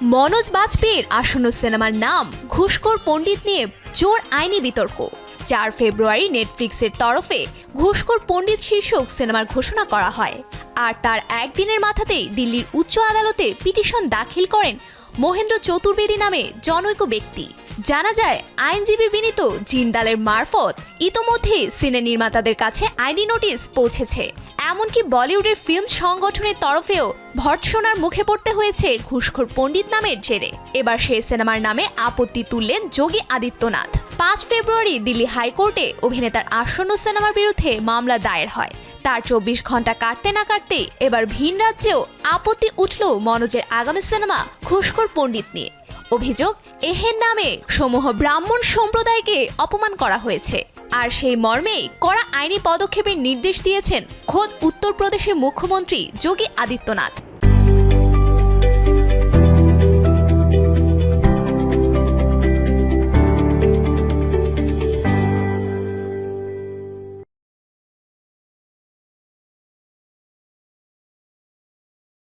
মনোজ বাজপেয়ীর আসন্ন সিনেমার নাম ঘুষখোর পণ্ডিত নিয়ে জোর আইনি বিতর্ক। 4 ফেব্রুয়ারি নেটফ্লিক্সের তরফে ঘুষখোর পণ্ডিত শীর্ষক সিনেমার ঘোষণা করা হয়। আর তার একদিনের মাথাতেই দিল্লির উচ্চ আদালতে পিটিশন দাখিল করেন মহেন্দ্র চতুর্বেদী নামে জনৈক ব্যক্তি। জানা যায়, আইনজীবী বিনীত জিন্দালের মারফত ইতোমধ্যে সিনে নির্মাতাদের কাছে আইনি নোটিশ পৌঁছেছে। এমনকি বলিউডের ফিল্ম সংগঠনের তরফেও ভর্ৎসনার মুখে পড়তে হয়েছে ঘুষখোর পণ্ডিত নামের জেরে। এবার সেই সিনেমার নামে আপত্তি তুললেন যোগী আদিত্যনাথ। 5 ফেব্রুয়ারি দিল্লি হাইকোর্টে অভিনেতার আসন্ন সিনেমার বিরুদ্ধে মামলা দায়ের হয়। তার 24 ঘন্টা কাটতে না কাটতেই এবার ভিন রাজ্যেও আপত্তি উঠল মনোজের আগামী সিনেমা ঘুষখোর পণ্ডিত নিয়ে। অভিযোগ, এহেন নামে সমূহ ব্রাহ্মণ সম্প্রদায়কে অপমান করা হয়েছে। আর সেই মর্মেই কড়া আইনি পদক্ষেপের নির্দেশ দিয়েছেন খোদ উত্তরপ্রদেশের মুখ্যমন্ত্রী যোগী আদিত্যনাথ।